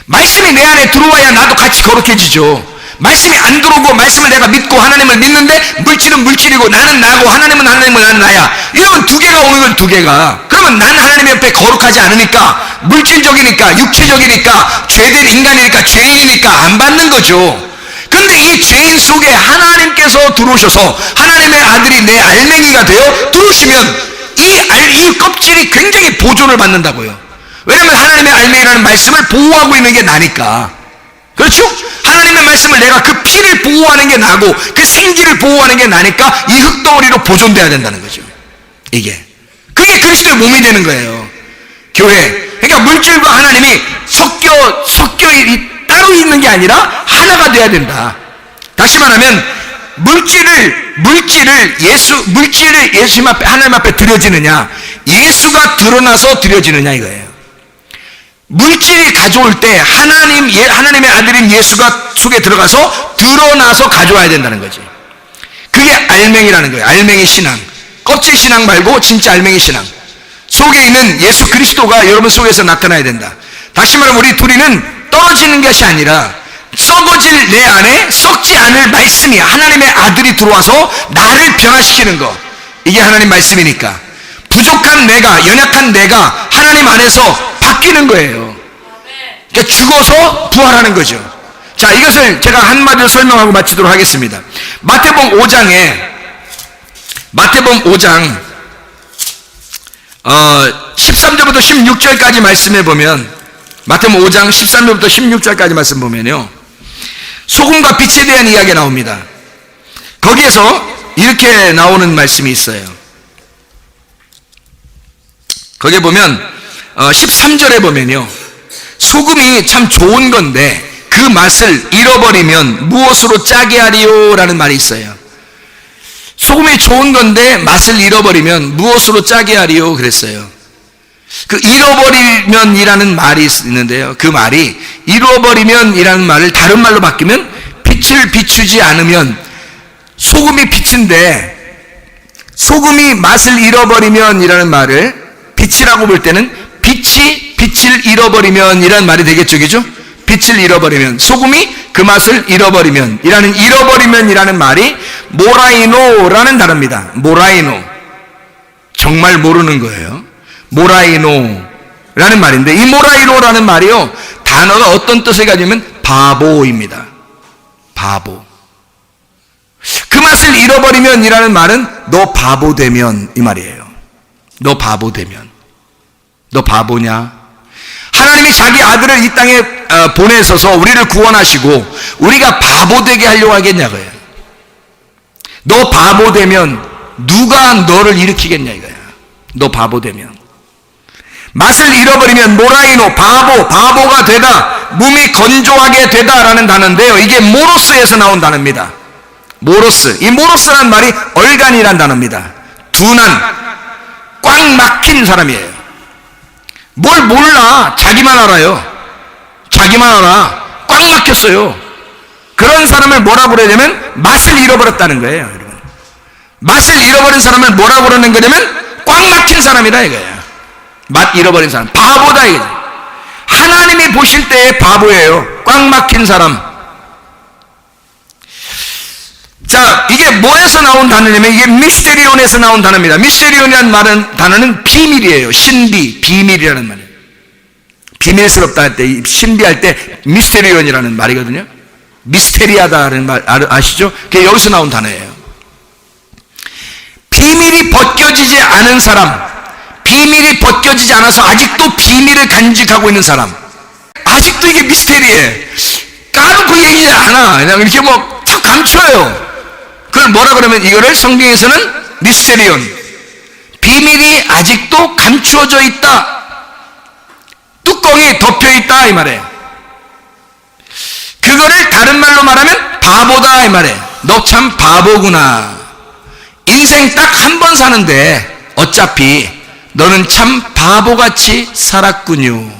말씀이 내 안에 들어와야 나도 같이 거룩해지죠. 말씀이 안 들어오고 말씀을 내가 믿고 하나님을 믿는데 물질은 물질이고 나는 나고 하나님은 나는 나야, 이런 두 개가 오는 건 두 개가. 그러면 난 하나님 옆에 거룩하지 않으니까, 물질적이니까, 육체적이니까, 죄된 인간이니까, 죄인이니까 안 받는 거죠. 근데 이 죄인 속에 하나님께서 들어오셔서 하나님의 아들이 내 알맹이가 되어 들어오시면 이 껍질이 굉장히 보존을 받는다고요. 왜냐하면 하나님의 알맹이라는 말씀을 보호하고 있는 게 나니까. 그렇죠? 하나님의 말씀을 내가 그 피를 보호하는 게 나고 그 생기를 보호하는 게 나니까 이 흙덩어리로 보존돼야 된다는 거죠. 그게 그리스도의 몸이 되는 거예요. 교회. 그러니까 물질과 하나님이 섞여 따로 있는 게 아니라 하나가 돼야 된다. 다시 말하면 물질을 예수님 앞에, 하나님 앞에 드려지느냐, 예수가 드러나서 드려지느냐 이거예요. 물질이 가져올 때 하나님의 아들인 예수가 속에 들어가서 드러나서 가져와야 된다는 거지. 그게 알맹이라는 거예요. 알맹이 신앙. 껍질 신앙 말고 진짜 알맹이 신앙. 속에 있는 예수 그리스도가 여러분 속에서 나타나야 된다. 다시 말하면 우리 둘이는 떨어지는 것이 아니라 썩어질 내 안에 썩지 않을 말씀이, 하나님의 아들이 들어와서 나를 변화시키는 거, 이게 하나님 말씀이니까 부족한 내가, 연약한 내가 하나님 안에서 바뀌는 거예요. 그러니까 죽어서 부활하는 거죠. 자, 이것을 제가 한마디로 설명하고 마치도록 하겠습니다. 마태복음 5장 13절부터 16절까지 말씀해 보면, 마태복음 5장 13절부터 16절까지 말씀 보면요, 소금과 빛에 대한 이야기가 나옵니다. 거기에서 이렇게 나오는 말씀이 있어요. 거기에 보면 13절에 보면요, 소금이 참 좋은 건데 그 맛을 잃어버리면 무엇으로 짜게 하리요? 라는 말이 있어요. 소금이 좋은 건데 맛을 잃어버리면 무엇으로 짜게 하리요? 그랬어요. 그 잃어버리면 이라는 말이 있는데요, 그 말이 잃어버리면 이라는 말을 다른 말로 바뀌면 빛을 비추지 않으면, 소금이 빛인데 소금이 맛을 잃어버리면 이라는 말을 빛이라고 볼 때는 빛이 빛을 잃어버리면 이라는 말이 되겠죠, 그죠? 빛을 잃어버리면, 소금이 그 맛을 잃어버리면 이라는 말이 모라이노라는 단어입니다. 모라이노, 정말 모르는 거예요. 모라이노라는 말인데, 이 모라이노라는 말이요, 단어가 어떤 뜻을 가지면 바보입니다. 바보. 그 맛을 잃어버리면 이라는 말은 너 바보 되면, 이 말이에요. 너 바보 되면. 너 바보냐? 하나님이 자기 아들을 이 땅에 보내셔서 우리를 구원하시고 우리가 바보 되게 하려고 하겠냐고요. 너 바보 되면 누가 너를 일으키겠냐 이거야. 너 바보 되면. 맛을 잃어버리면 모라이노, 바보가 되다, 몸이 건조하게 되다라는 단어인데요, 이게 모로스에서 나온 단어입니다. 모로스. 이 모로스라는 말이 얼간이란 단어입니다. 둔한, 꽉 막힌 사람이에요. 뭘 몰라. 자기만 알아요. 자기만 알아. 꽉 막혔어요. 그런 사람을 뭐라고 그러냐면 맛을 잃어버렸다는 거예요, 여러분. 맛을 잃어버린 사람을 뭐라고 그러는 거냐면 꽉 막힌 사람이다 이거예요. 맛 잃어버린 사람, 바보다 이거죠. 하나님이 보실 때의 바보예요. 꽉 막힌 사람. 자, 이게 뭐에서 나온 단어냐면 이게 미스테리온에서 나온 단어입니다. 미스테리온이라는 단어는 비밀이에요. 신비, 비밀이라는 말이에요. 비밀스럽다 할 때, 신비할 때 미스테리온이라는 말이거든요. 미스테리하다는 말 아시죠? 그게 여기서 나온 단어예요. 비밀이 벗겨지지 않은 사람, 비밀이 벗겨지지 않아서 아직도 비밀을 간직하고 있는 사람, 아직도 이게 미스테리해. 까놓고 얘기하지 않아. 그냥 이렇게 뭐 탁 감춰요. 그걸 뭐라 그러면, 이거를 성경에서는 미스테리온, 비밀이 아직도 감추어져 있다, 뚜껑이 덮여 있다 이 말이에요. 그거를 다른 말로 말하면 바보다 이 말이에요. 너 참 바보구나. 인생 딱 한 번 사는데 어차피 너는 참 바보같이 살았군요.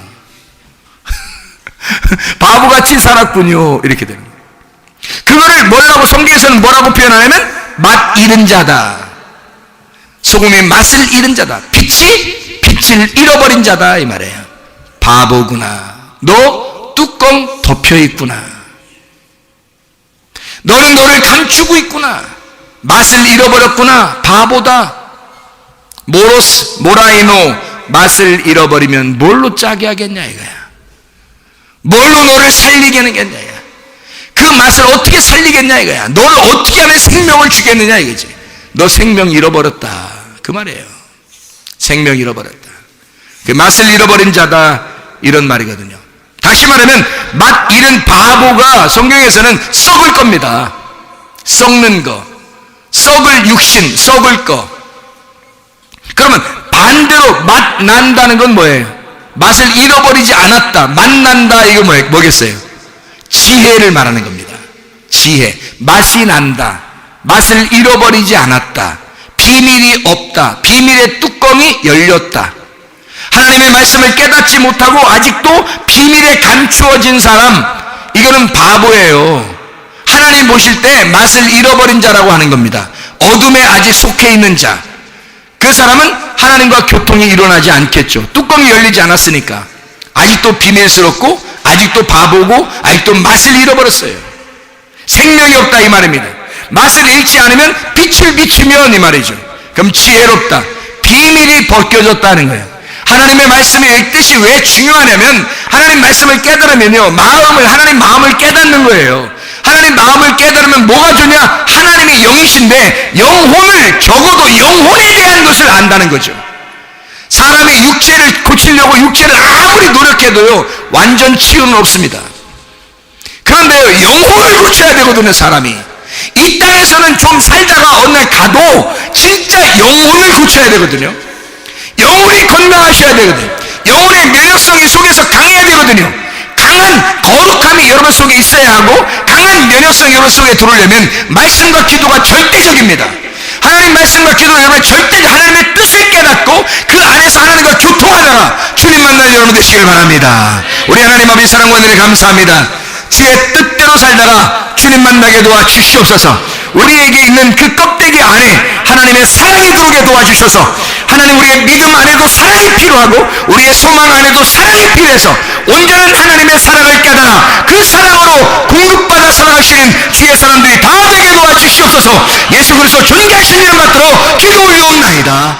바보같이 살았군요. 이렇게 되는 거예요. 그거를 뭐라고, 성경에서는 뭐라고 표현하냐면 맛 잃은 자다. 소금의 맛을 잃은 자다. 빛이 빛을 잃어버린 자다 이 말이에요. 바보구나. 너 뚜껑 덮여 있구나. 너는 너를 감추고 있구나. 맛을 잃어버렸구나. 바보다. 모로스, 모라이노, 맛을 잃어버리면 뭘로 짜게 하겠냐 이거야. 뭘로 너를 살리게 하겠냐 이거야. 그 맛을 어떻게 살리겠냐 이거야. 너를 어떻게 하면 생명을 주겠느냐 이거지. 너 생명 잃어버렸다 그 말이에요. 생명 잃어버렸다. 그 맛을 잃어버린 자다 이런 말이거든요. 다시 말하면 맛 잃은 바보가 성경에서는 썩을 겁니다. 썩는 거, 썩을 육신, 썩을 거. 그러면 반대로 맛 난다는 건 뭐예요? 맛을 잃어버리지 않았다, 맛 난다, 이거 뭐겠어요? 지혜를 말하는 겁니다. 지혜. 맛이 난다, 맛을 잃어버리지 않았다, 비밀이 없다, 비밀의 뚜껑이 열렸다. 하나님의 말씀을 깨닫지 못하고 아직도 비밀에 감추어진 사람, 이거는 바보예요. 하나님 보실 때 맛을 잃어버린 자라고 하는 겁니다. 어둠에 아직 속해 있는 자, 그 사람은 하나님과 교통이 일어나지 않겠죠. 뚜껑이 열리지 않았으니까. 아직도 비밀스럽고 아직도 바보고 아직도 맛을 잃어버렸어요. 생명이 없다 이 말입니다. 맛을 잃지 않으면 빛을 비추면 이 말이죠. 그럼 지혜롭다, 비밀이 벗겨졌다는 거예요. 하나님의 말씀이 이 뜻이 왜 중요하냐면 하나님 말씀을 깨달으면요, 하나님 마음을 깨닫는 거예요. 하나님 마음을 깨달으면 뭐가 좋냐? 하나님이 영이신데 영혼을, 적어도 영혼에 대한 것을 안다는 거죠. 사람이 육체를 고치려고 육체를 아무리 노력해도요, 완전 치유는 없습니다. 그런데요, 영혼을 고쳐야 되거든요. 사람이 이 땅에서는 좀 살다가 어느 날 가도 진짜 영혼을 고쳐야 되거든요. 영혼이 건강하셔야 되거든요. 영혼의 면역성이 속에서 강해야 되거든요. 강한 거룩함이 여러분 속에 있어야 하고, 강한 면역성이 여러분 속에 들어오려면 말씀과 기도가 절대적입니다. 하나님 말씀과 기도로 여러분 절대 하나님의 뜻을 깨닫고 그 안에서 하나님과 교통하다가 주님 만날 여러분 되시길 바랍니다. 우리 하나님 아버지 사랑과 은혜를 감사합니다. 주의 뜻대로 살다가 주님 만나게 도와주시옵소서. 우리에게 있는 그 껍데기 안에 하나님의 사랑이 들어오게 도와주셔서, 하나님 우리의 믿음 안에도 사랑이 필요하고 우리의 소망 안에도 사랑이 필요해서 온전한 하나님의 사랑을 깨달아 그 사랑으로 공급받아 살아가시는 주의 사람들이 다 되게 도와주시옵소서. 예수 그리스도 존귀하신 이름 받들어 기도 올려옵나이다.